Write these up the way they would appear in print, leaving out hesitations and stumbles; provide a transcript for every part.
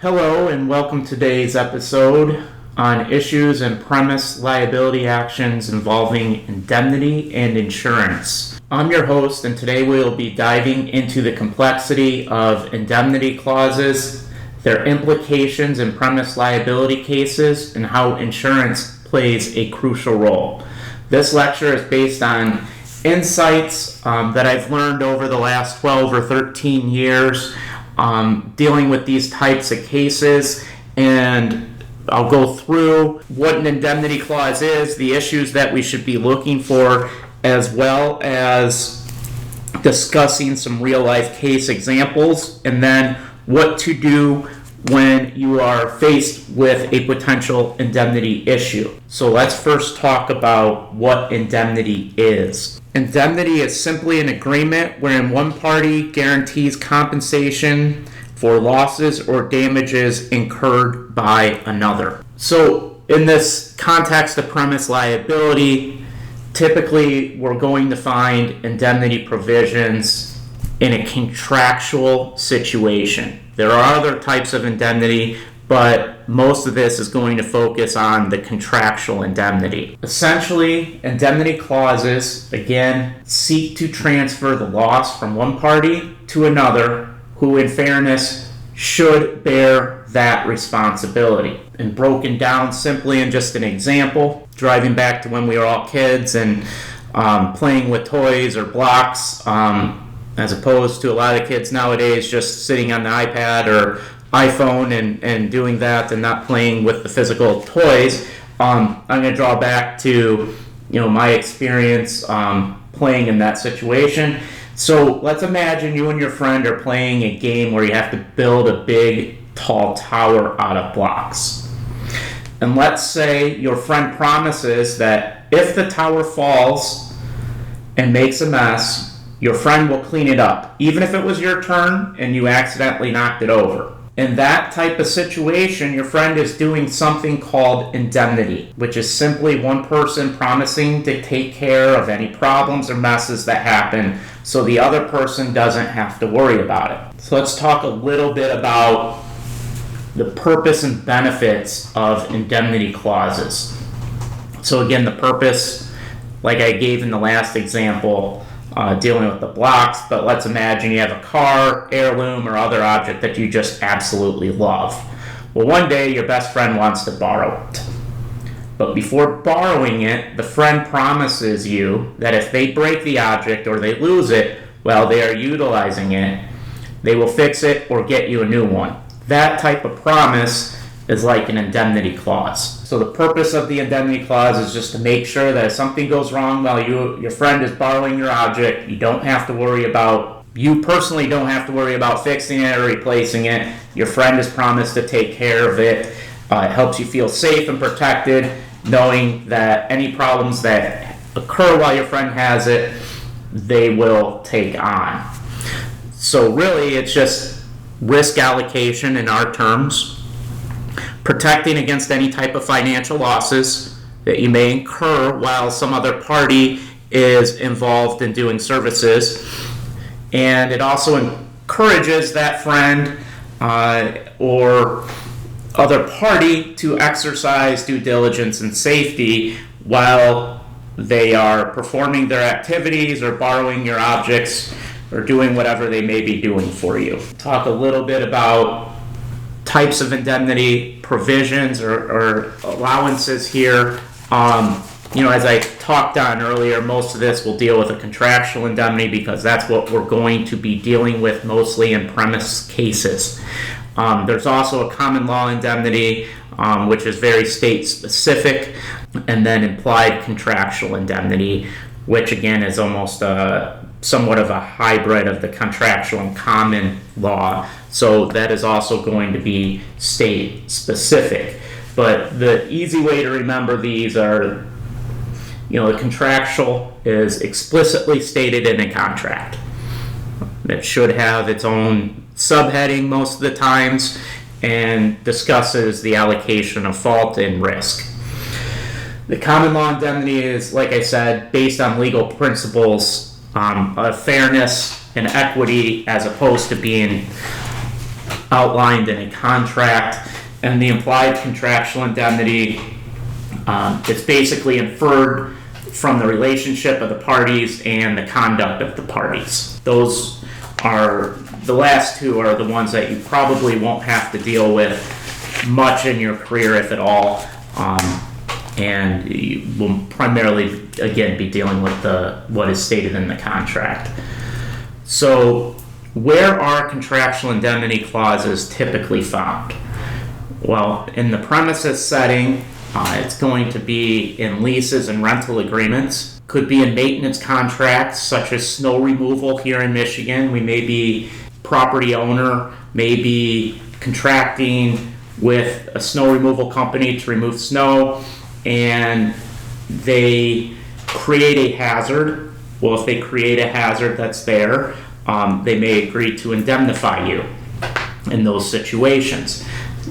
Hello and welcome to today's episode on issues and premise liability actions involving indemnity and insurance. I'm your host, and today we'll be diving into the complexity of indemnity clauses, their implications in premise liability cases, and how insurance plays a crucial role. This lecture is based on insights that I've learned over the last 12 or 13 years dealing with these types of cases, and I'll go through what an indemnity clause is, the issues that we should be looking for, as well as discussing some real life case examples, and then what to do when you are faced with a potential indemnity issue. So let's first talk about what indemnity is. Indemnity is simply an agreement wherein one party guarantees compensation for losses or damages incurred by another. So in this context of premise liability, typically we're going to find indemnity provisions in a contractual situation. There are other types of indemnity, but most of this is going to focus on the contractual indemnity. Essentially, indemnity clauses, again, seek to transfer the loss from one party to another who, in fairness, should bear that responsibility. And broken down simply in just an example, driving back to when we were all kids and playing with toys or blocks, as opposed to a lot of kids nowadays just sitting on the iPad or iPhone and doing that and not playing with the physical toys. I'm going to draw back to my experience playing in that situation. So let's imagine you and your friend are playing a game where you have to build a big tall tower out of blocks. And let's say your friend promises that if the tower falls and makes a mess, your friend will clean it up, even if it was your turn and you accidentally knocked it over. In that type of situation, your friend is doing something called indemnity, which is simply one person promising to take care of any problems or messes that happen so the other person doesn't have to worry about it. So let's talk a little bit about the purpose and benefits of indemnity clauses. So again, the purpose, like I gave in the last example, dealing with the blocks, but let's imagine you have a car, heirloom, or other object that you just absolutely love. Well, one day your best friend wants to borrow it. But before borrowing it, the friend promises you that if they break the object or they lose it while they are utilizing it, they will fix it or get you a new one. That type of promise is like an indemnity clause. So the purpose of the indemnity clause is just to make sure that if something goes wrong while your friend is borrowing your object, you personally don't have to worry about fixing it or replacing it. Your friend has promised to take care of it. It helps you feel safe and protected, knowing that any problems that occur while your friend has it, they will take on. So really, it's just risk allocation in our terms, protecting against any type of financial losses that you may incur while some other party is involved in doing services. And it also encourages that friend or other party to exercise due diligence and safety while they are performing their activities or borrowing your objects or doing whatever they may be doing for you. Talk a little bit about types of indemnity provisions or allowances here. As I talked on earlier, most of this will deal with a contractual indemnity because that's what we're going to be dealing with mostly in premise cases. There's also a common law indemnity, which is very state specific, and then implied contractual indemnity, which again is almost somewhat of a hybrid of the contractual and common law. So that is also going to be state specific. But the easy way to remember these are, the contractual is explicitly stated in a contract. It should have its own subheading most of the times and discusses the allocation of fault and risk. The common law indemnity is, like I said, based on legal principles of fairness and equity, as opposed to being outlined in a contract, and the implied contractual indemnity is basically inferred from the relationship of the parties and the conduct of the parties. Those are the last two are the ones that you probably won't have to deal with much in your career, if at all, and you will primarily, again, be dealing with what is stated in the contract. So where are contractual indemnity clauses typically found? Well, in the premises setting, it's going to be in leases and rental agreements. Could be in maintenance contracts, such as snow removal here in Michigan. We may be property owner, may be contracting with a snow removal company to remove snow, and they create a hazard. Well, if they create a hazard that's there, they may agree to indemnify you in those situations.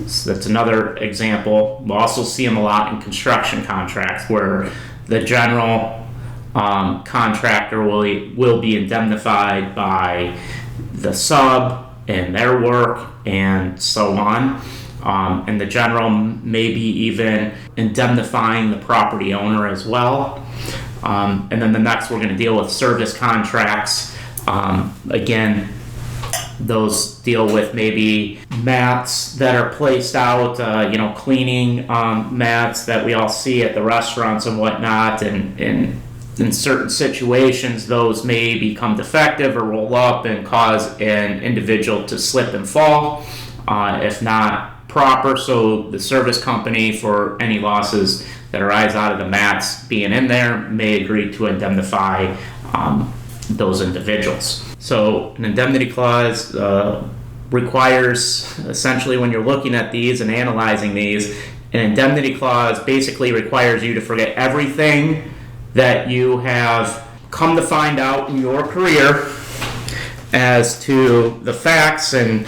So that's another example. We'll also see them a lot in construction contracts, where the general contractor will be indemnified by the sub and their work and so on. And the general may be even indemnifying the property owner as well. And then the next, we're going to deal with service contracts. Again, those deal with maybe mats that are placed out, cleaning mats that we all see at the restaurants and whatnot. And in certain situations, those may become defective or roll up and cause an individual to slip and fall, if not proper. So the service company, for any losses that arise out of the mats being in there, may agree to indemnify those individuals. So an indemnity clause requires, essentially, when you're looking at these and analyzing these, an indemnity clause basically requires you to forget everything that you have come to find out in your career as to the facts and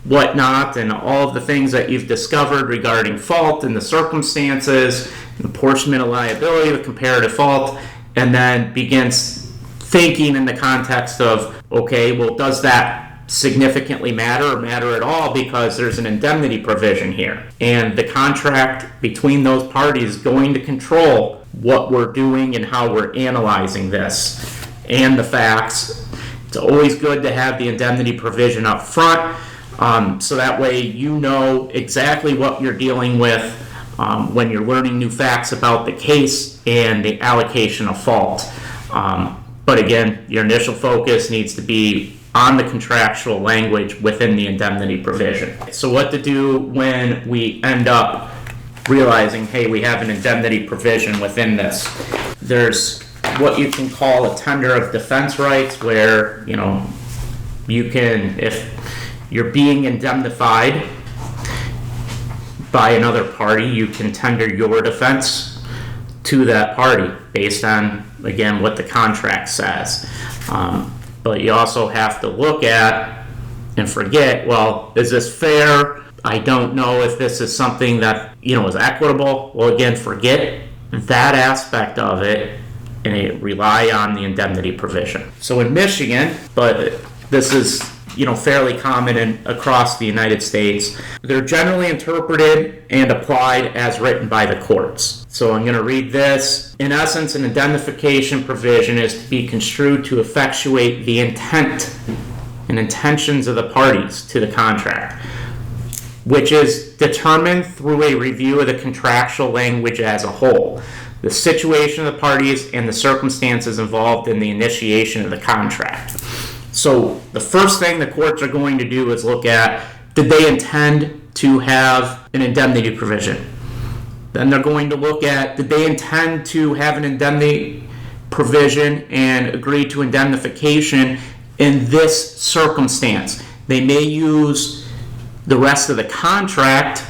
whatnot, and all of the things that you've discovered regarding fault and the circumstances, the apportionment of liability, the comparative fault, and then begins thinking in the context of, okay, well, does that significantly matter or matter at all, because there's an indemnity provision here, and the contract between those parties is going to control what we're doing and how we're analyzing this and the facts. It's always good to have the indemnity provision up front, so that way you know exactly what you're dealing with when you're learning new facts about the case and the allocation of fault. But again, your initial focus needs to be on the contractual language within the indemnity provision. So what to do when we end up realizing, hey, we have an indemnity provision within this? There's what you can call a tender of defense rights, where, you can, if you're being indemnified by another party, you can tender your defense to that party based on, again, what the contract says. But you also have to look at and forget, well, is this fair? I don't know if this is something that, is equitable. Well, again, forget that aspect of it and rely on the indemnity provision. So in Michigan, but this is, fairly common across the United States, they're generally interpreted and applied as written by the courts. So I'm going to read this. In essence, an indemnification provision is to be construed to effectuate the intent and intentions of the parties to the contract, which is determined through a review of the contractual language as a whole, the situation of the parties, and the circumstances involved in the initiation of the contract. So the first thing the courts are going to do is look at, did they intend to have an indemnity provision? Then they're going to look at, did they intend to have an indemnity provision and agree to indemnification in this circumstance? They may use the rest of the contract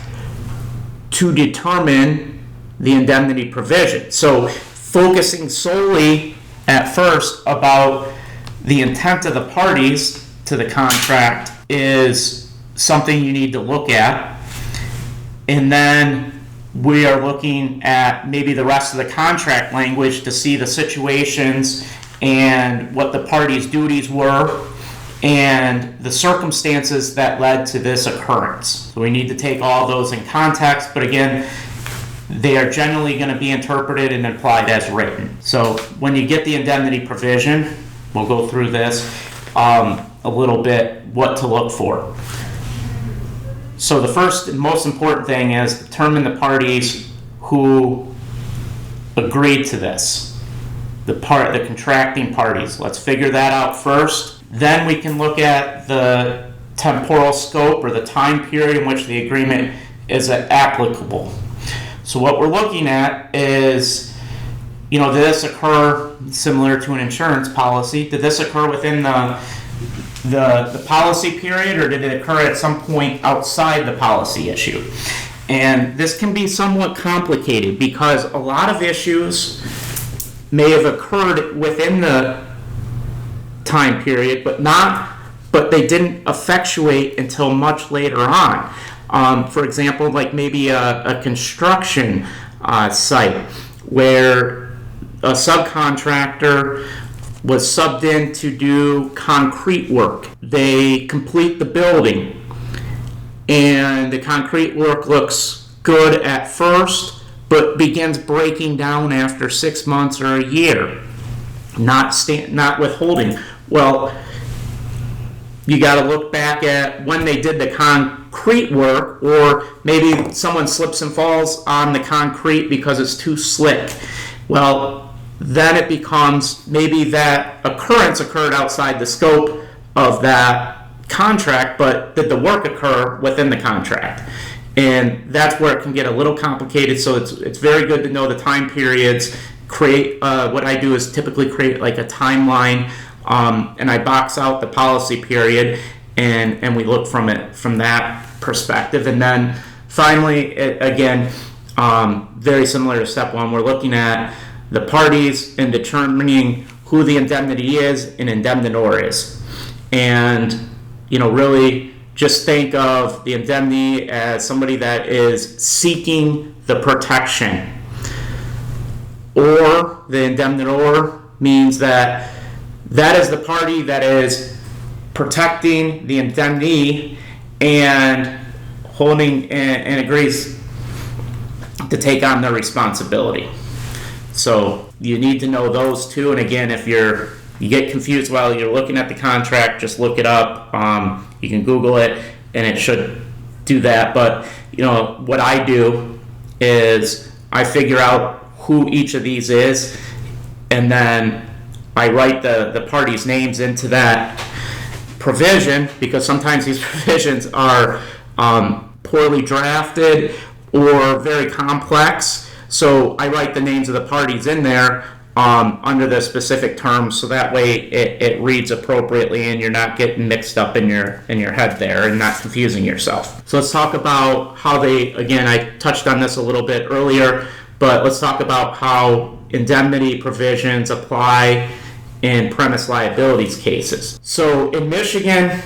to determine the indemnity provision. So focusing solely at first about the intent of the parties to the contract is something you need to look at. And then we are looking at maybe the rest of the contract language to see the situations and what the parties' duties were and the circumstances that led to this occurrence. So we need to take all those in context, but again, they are generally going to be interpreted and applied as written. So when you get the indemnity provision, we'll go through this a little bit, what to look for. So the first and most important thing is determine the parties who agreed to this, the contracting parties. Let's figure that out first. Then we can look at the temporal scope or the time period in which the agreement is applicable. So what we're looking at is, did this occur similar to an insurance policy? Did this occur within the policy period, or did it occur at some point outside the policy issue? And this can be somewhat complicated because a lot of issues may have occurred within the time period, but they didn't effectuate until much later on. For example, like maybe a construction site where a subcontractor was subbed in to do concrete work. They complete the building, and the concrete work looks good at first, but begins breaking down after 6 months or a year, not withholding. Well, you got to look back at when they did the concrete work, or maybe someone slips and falls on the concrete because it's too slick. Well, then it becomes maybe that occurrence occurred outside the scope of that contract, but did the work occur within the contract? And that's where it can get a little complicated. So it's very good to know the time periods. What I do is typically create like a timeline, and I box out the policy period, and we look from that perspective. And then finally, again, very similar to step one, we're looking at the parties and determining who the indemnity is and indemnitor is. And, really just think of the indemnity as somebody that is seeking the protection. Or the indemnitor means that is the party that is protecting the indemnity and holding and agrees to take on the responsibility. So you need to know those two. And again, if you get confused while you're looking at the contract, just look it up. You can Google it, and it should do that. But what I do is I figure out who each of these is, and then I write the parties' names into that provision, because sometimes these provisions are poorly drafted or very complex. So I write the names of the parties in there under the specific terms, so that way it reads appropriately and you're not getting mixed up in your head there and not confusing yourself. So let's talk about how I touched on this a little bit earlier, but let's talk about how indemnity provisions apply in premise liabilities cases. So in Michigan,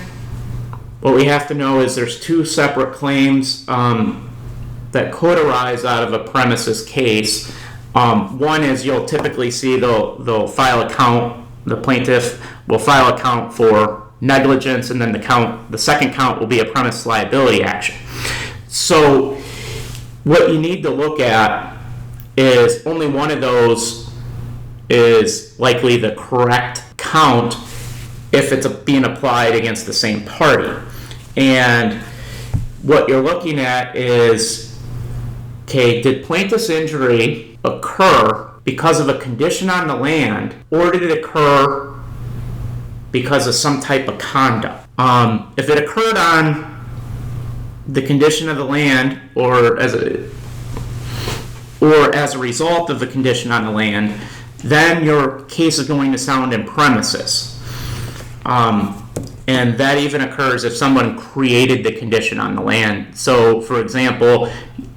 what we have to know is there's two separate claims that could arise out of a premises case. One is you'll typically see they'll file a count. The plaintiff will file a count for negligence, and then the second count will be a premise liability action. So what you need to look at is only one of those is likely the correct count if it's being applied against the same party. And what you're looking at is, did plaintiff's injury occur because of a condition on the land, or did it occur because of some type of conduct? If it occurred on the condition of the land, or as a result of the condition on the land, then your case is going to sound in premises. And that even occurs if someone created the condition on the land. So, for example,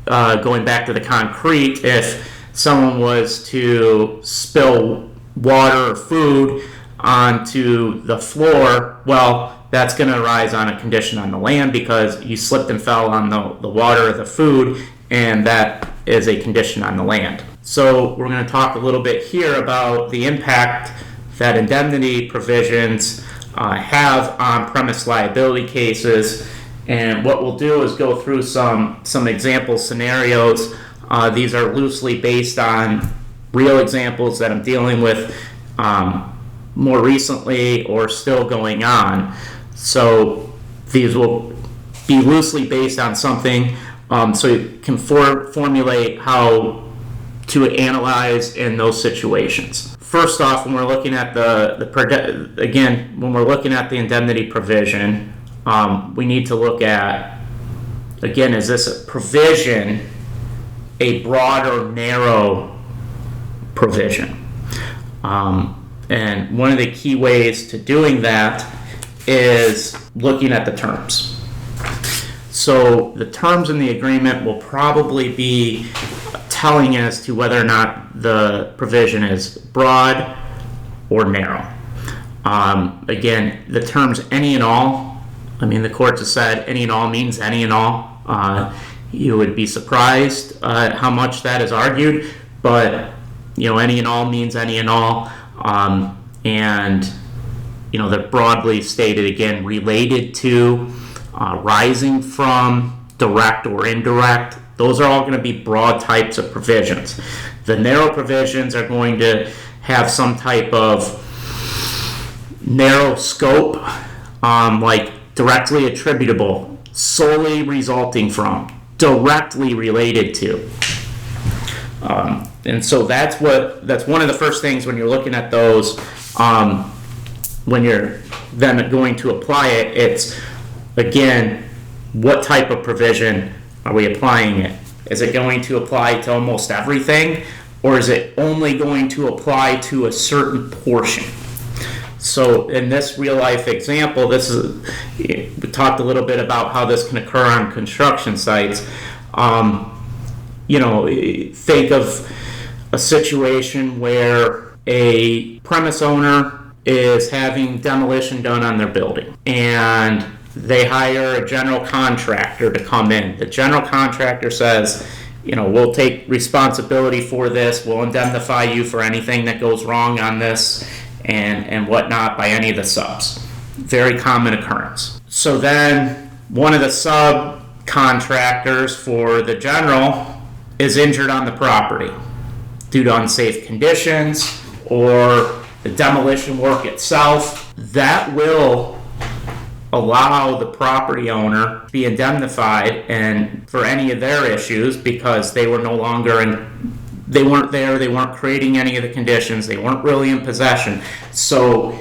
going back to the concrete, if someone was to spill water or food onto the floor, well, that's going to arise on a condition on the land because you slipped and fell on the water or the food, and that is a condition on the land. So we're going to talk a little bit here about the impact that indemnity provisions have on-premise liability cases. And what we'll do is go through some example scenarios. These are loosely based on real examples that I'm dealing with more recently or still going on. So these will be loosely based on something, so you can formulate how to analyze in those situations. First off, when we're looking at when we're looking at the indemnity provision, we need to look at, again, is this provision a broad or narrow provision? And one of the key ways to doing that is looking at the terms. So the terms in the agreement will probably be telling as to whether or not the provision is broad or narrow. Again, the terms any and all, the courts have said any and all means any and all. You would be surprised at how much that is argued, but any and all means any and all. And they're broadly stated, again, related to, rising from, direct or indirect. Those are all going to be broad types of provisions. The narrow provisions are going to have some type of narrow scope, like directly attributable, solely resulting from, directly related to. And so that's one of the first things when you're looking at those, when you're then going to apply it, it's, again, what type of provision are we applying it? Is it going to apply to almost everything, or is it only going to apply to a certain portion? So in this real life example, we talked a little bit about how this can occur on construction sites. Think of a situation where a premise owner is having demolition done on their building, and they hire a general contractor to come in. The general contractor says, we'll take responsibility for this, we'll indemnify you for anything that goes wrong on this and whatnot by any of the subs. Very common occurrence. So then one of the subcontractors for the general is injured on the property due to unsafe conditions or the demolition work itself. That will allow the property owner to be indemnified and for any of their issues, because they were no longer they weren't there, they weren't creating any of the conditions, they weren't really in possession. So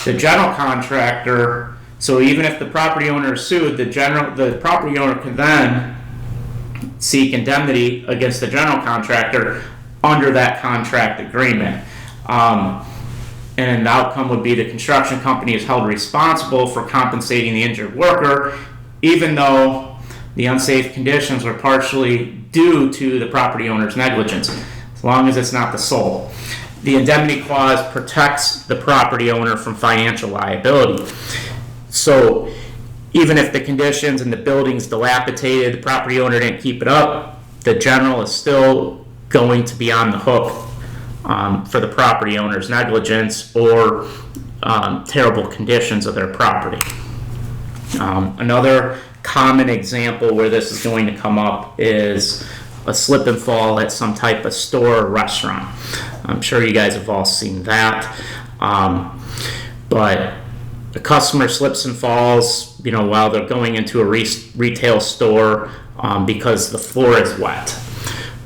the general contractor, so even if the property owner is sued, the property owner can then seek indemnity against the general contractor under that contract agreement. And the outcome would be the construction company is held responsible for compensating the injured worker, even though the unsafe conditions were partially due to the property owner's negligence, as long as it's not the sole. The indemnity clause protects the property owner from financial liability. So even if the conditions and the building's dilapidated, the property owner didn't keep it up, the general is still going to be on the hook for the property owner's negligence or terrible conditions of their property. Another common example where this is going to come up is a slip and fall at some type of store or restaurant. I'm sure you guys have all seen that. But the customer slips and falls, while they're going into a retail store because the floor is wet.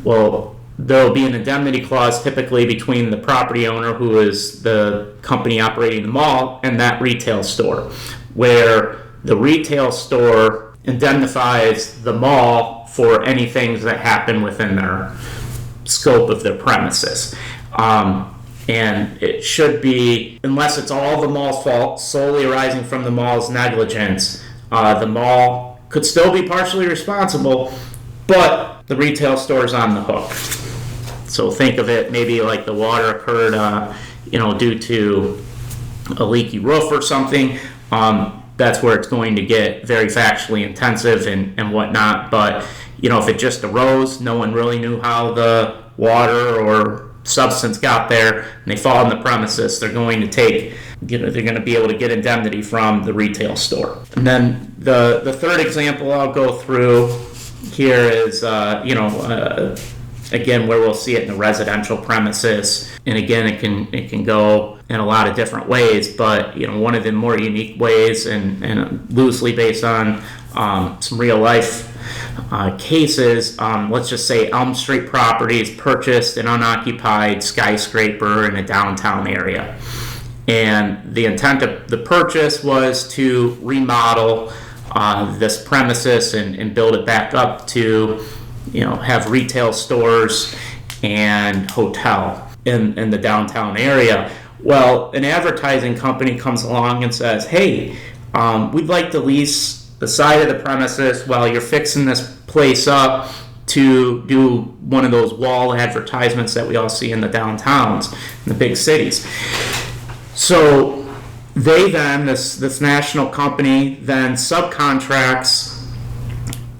Well, there will be an indemnity clause typically between the property owner, who is the company operating the mall, and that retail store, where the retail store indemnifies the mall for any things that happen within their scope of their premises. And it should be, unless it's all the mall's fault, solely arising from the mall's negligence, the mall could still be partially responsible, but the retail store is on the hook. So think of it maybe like the water occurred, due to a leaky roof or something. That's where it's going to get very factually intensive and whatnot. But, if it just arose, no one really knew how the water or substance got there, and they fall on the premises, they're going to take they're going to be able to get indemnity from the retail store. And then the third example I'll go through here is, again, where we'll see it in the residential premises. And again, it can go in a lot of different ways, but one of the more unique ways, and loosely based on some real life cases, let's just say Elm Street Properties purchased an unoccupied skyscraper in a downtown area. And the intent of the purchase was to remodel this premises and build it back up to, have retail stores and hotel in the downtown area. Well, an advertising company comes along and says, hey, we'd like to lease the side of the premises while you're fixing this place up to do one of those wall advertisements that we all see in the downtowns, in the big cities. So they then, this national company then subcontracts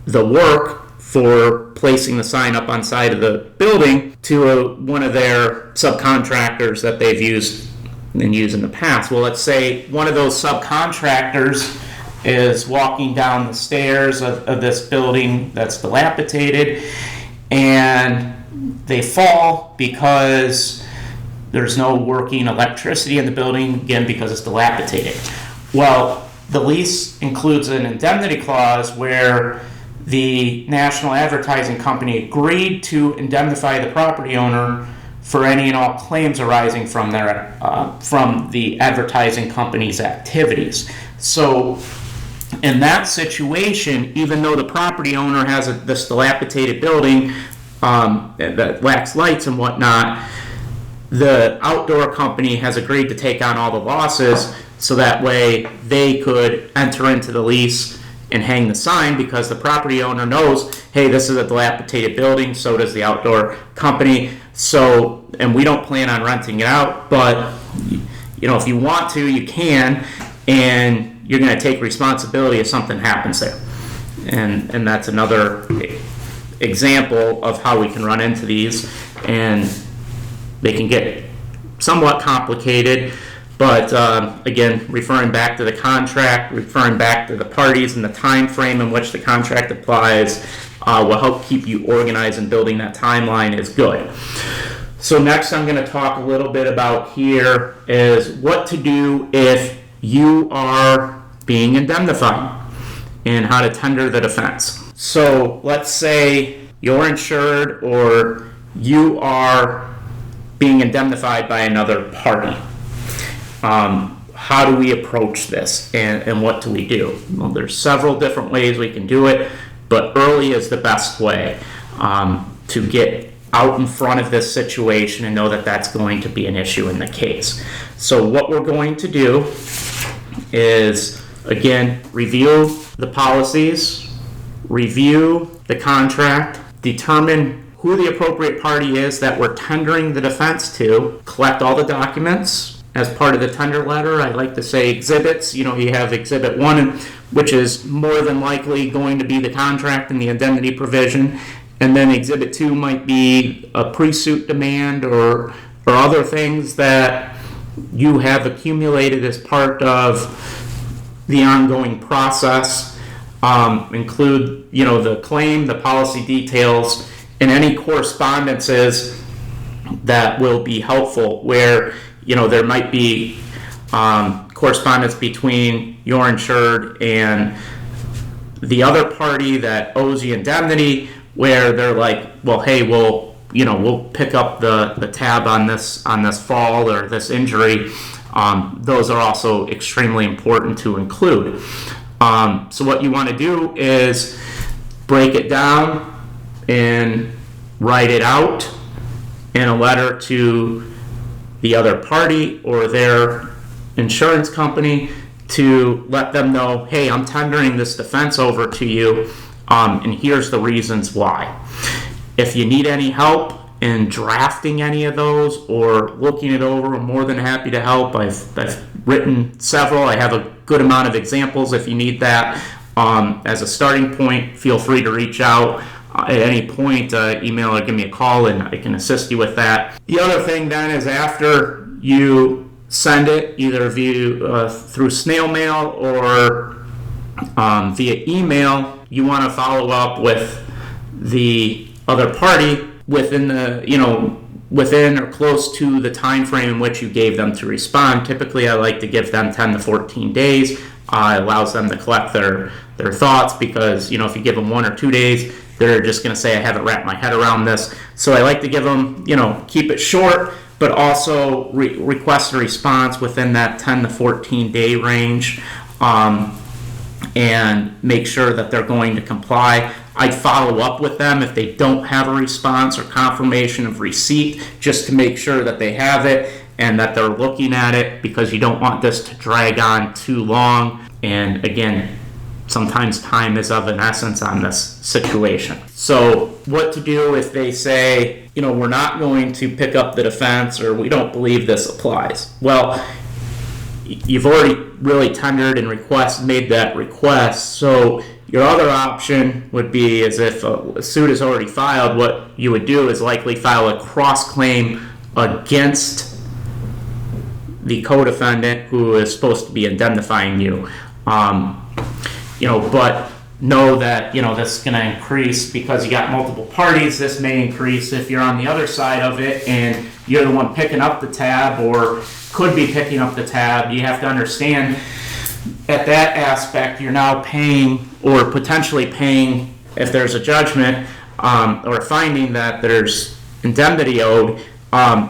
the work for placing the sign up on side of the building to one of their subcontractors that they've used in the past. Well, let's say one of those subcontractors is walking down the stairs of this building that's dilapidated, and they fall because there's no working electricity in the building, again, because it's dilapidated. Well, the lease includes an indemnity clause where the national advertising company agreed to indemnify the property owner for any and all claims arising from the advertising company's activities. So in that situation, even though the property owner has this dilapidated building that lacks lights and whatnot, the outdoor company has agreed to take on all the losses, so that way they could enter into the lease and hang the sign, because the property owner knows, hey, this is a dilapidated building, so does the outdoor company, and we don't plan on renting it out, but if you want to, you can, and you're going to take responsibility if something happens there. And that's another example of how we can run into these, and they can get somewhat complicated, but again, referring back to the contract, referring back to the parties and the time frame in which the contract applies will help keep you organized, and building that timeline is good. So next I'm going to talk a little bit about here is what to do if you are being indemnified and how to tender the defense. So let's say you're insured or you are being indemnified by another party. How do we approach this, and what do we do? Well, there's several different ways we can do it, but early is the best way to get out in front of this situation and know that that's going to be an issue in the case. So what we're going to do is, again, review the policies, review the contract, determine who the appropriate party is that we're tendering the defense to, collect all the documents as part of the tender letter. I like to say exhibits. You have Exhibit 1, which is more than likely going to be the contract and the indemnity provision, and then Exhibit 2 might be a pre-suit demand or other things that you have accumulated as part of the ongoing process. Include, the claim, the policy details, and any correspondences that will be helpful, where there might be correspondence between your insured and the other party that owes you indemnity, where they're like, well, hey, we'll pick up the tab on this fall or this injury. Those are also extremely important to include. So what you want to do is break it down and write it out in a letter to the other party or their insurance company to let them know, hey, I'm tendering this defense over to you, and here's the reasons why. If you need any help in drafting any of those or looking it over, I'm more than happy to help. I've written several. I have a good amount of examples if you need that. As a starting point, feel free to reach out at any point, email or give me a call, and I can assist you with that. The other thing then is, after you send it either through snail mail or via email, you want to follow up with the other party within or close to the time frame in which you gave them to respond. Typically, I like to give them 10 to 14 days. It allows them to collect their thoughts, because if you give them 1 or 2 days, they're just going to say, I haven't wrapped my head around this. So I like to give them, keep it short, but also request a response within that 10 to 14 day range, and make sure that they're going to comply. I'd follow up with them if they don't have a response or confirmation of receipt, just to make sure that they have it and that they're looking at it, because you don't want this to drag on too long. And again, sometimes time is of an essence on this situation. So what to do if they say, we're not going to pick up the defense, or we don't believe this applies? Well, you've already really tendered and made that request. So your other option would be, as if a suit is already filed, what you would do is likely file a cross-claim against the co-defendant who is supposed to be indemnifying you. But know that, this is going to increase because you got multiple parties. This may increase if you're on the other side of it and you're the one picking up the tab, or could be picking up the tab. You have to understand, at that aspect, you're now paying, or potentially paying, if there's a judgment or a finding that there's indemnity owed.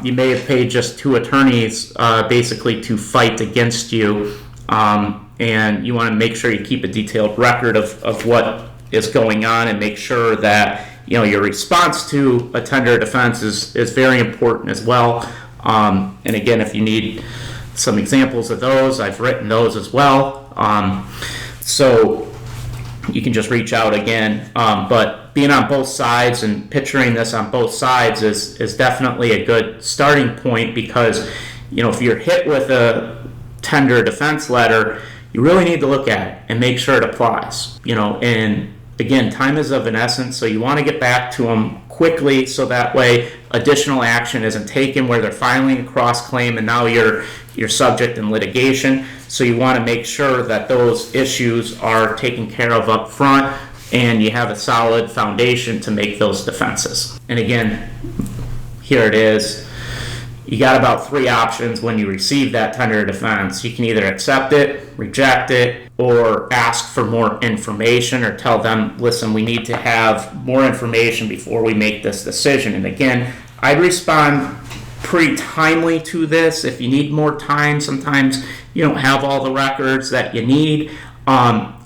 You may have paid just 2 attorneys basically to fight against you, and you want to make sure you keep a detailed record of what is going on, and make sure that your response to a tender defense is very important as well. And again, if you need some examples of those, I've written those as well. So you can just reach out again. But being on both sides and picturing this on both sides is definitely a good starting point, because if you're hit with a tender defense letter, you really need to look at it and make sure it applies. And again, time is of an essence, so you want to get back to them quickly, so that way additional action isn't taken where they're filing a cross-claim and now you're subject in litigation. So you want to make sure that those issues are taken care of up front, and you have a solid foundation to make those defenses. And again, here it is. You got about 3 options when you receive that tender defense. You can either accept it, reject it, or ask for more information, or tell them, listen, we need to have more information before we make this decision. And again, I'd respond pretty timely to this. If you need more time, sometimes you don't have all the records that you need.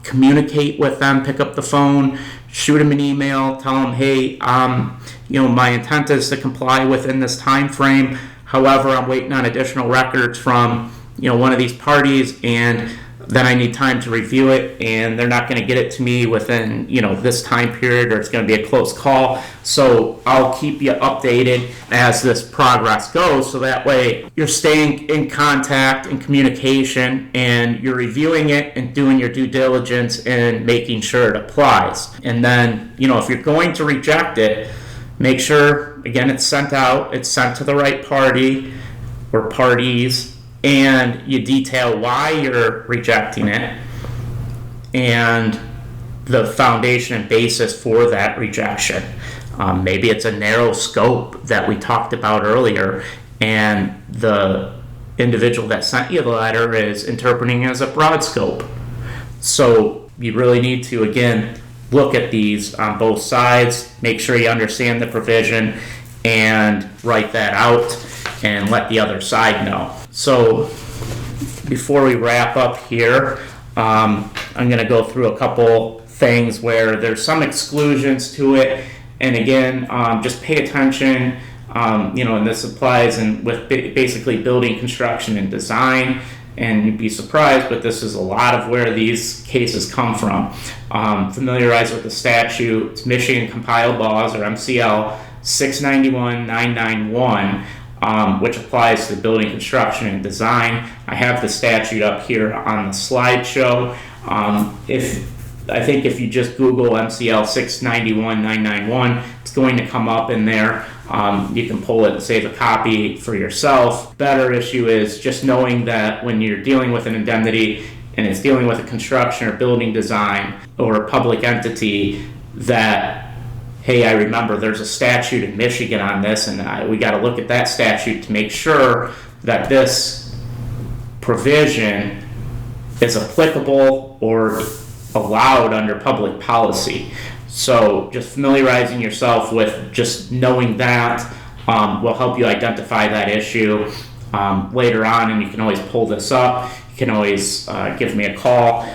Communicate with them, pick up the phone, shoot them an email, tell them, hey, my intent is to comply within this time frame. However, I'm waiting on additional records from, one of these parties, and then I need time to review it, and they're not going to get it to me within, this time period, or it's going to be a close call. So I'll keep you updated as this progress goes, so that way you're staying in contact and communication, and you're reviewing it and doing your due diligence and making sure it applies. And then, if you're going to reject it, make sure, again, it's sent out, it's sent to the right party or parties, and you detail why you're rejecting it and the foundation and basis for that rejection. Maybe it's a narrow scope that we talked about earlier, and the individual that sent you the letter is interpreting it as a broad scope. So you really need to, again, look at these on both sides, make sure you understand the provision, and write that out and let the other side know. So before we wrap up here, I'm going to go through a couple things where there's some exclusions to it. And again, just pay attention, and this applies with basically building, construction, and design. And you'd be surprised, but this is a lot of where these cases come from. Familiarize with the statute. It's Michigan Compiled Laws, or MCL 691-991, which applies to building, construction, and design. I have the statute up here on the slideshow. If I think if you just Google MCL 691991, it's going to come up in there. You can pull it and save a copy for yourself. Better issue is just knowing that when you're dealing with an indemnity and it's dealing with a construction or building design or a public entity, that, hey, I remember there's a statute in Michigan on this, and we got to look at that statute to make sure that this provision is applicable or allowed under public policy. So just familiarizing yourself with just knowing that will help you identify that issue later on, and you can always pull this up. You can always give me a call,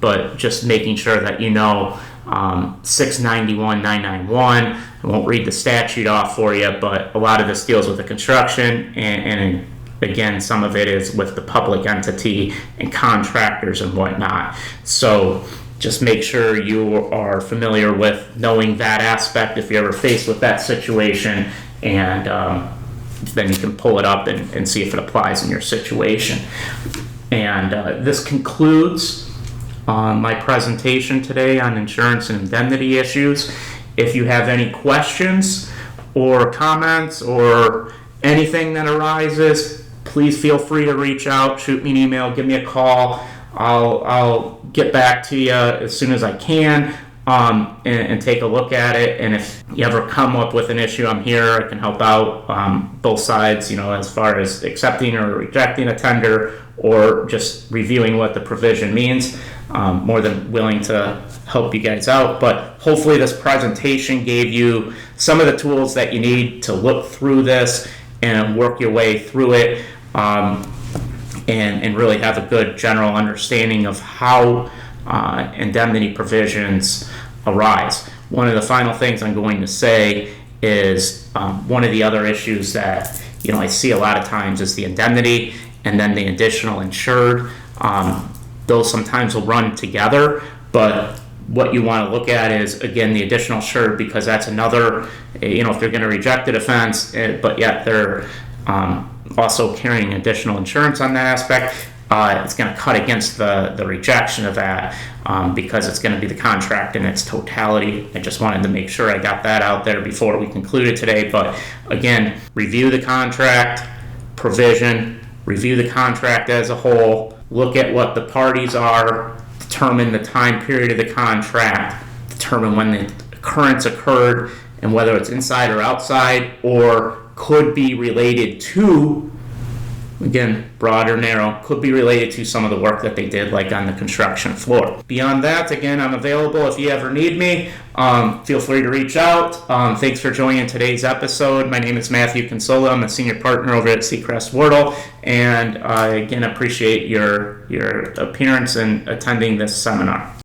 but just making sure that you know 691-991. I won't read the statute off for you, but a lot of this deals with the construction, and again, some of it is with the public entity and contractors and whatnot. So just make sure you are familiar with knowing that aspect if you're ever faced with that situation, and then you can pull it up and see if it applies in your situation. And this concludes my presentation today on insurance and indemnity issues. If you have any questions or comments or anything that arises, please feel free to reach out, shoot me an email, give me a call. I'll get back to you as soon as I can and take a look at it. And if you ever come up with an issue, I'm here. I can help out both sides, as far as accepting or rejecting a tender or just reviewing what the provision means. More than willing to help you guys out. But hopefully this presentation gave you some of the tools that you need to look through this and work your way through it, and really have a good general understanding of how indemnity provisions arise. One of the final things I'm going to say is one of the other issues that I see a lot of times is the indemnity and then the additional insured. Those sometimes will run together, but what you want to look at is, again, the additional insured, because that's another, if they're going to reject a defense, but yet they're also carrying additional insurance on that aspect, it's going to cut against the rejection of that, because it's going to be the contract in its totality. I just wanted to make sure I got that out there before we concluded today. But again, review the contract provision, review the contract as a whole, look at what the parties are, determine the time period of the contract, determine when the occurrence occurred, and whether it's inside or outside or could be related to, again, broad or narrow, could be related to some of the work that they did, like on the construction floor. Beyond that, again, I'm available if you ever need me. Feel free to reach out. Thanks for joining today's episode. My name is Matthew Consolo. I'm a senior partner over at Seacrest Wardle, and I again appreciate your appearance and attending this seminar.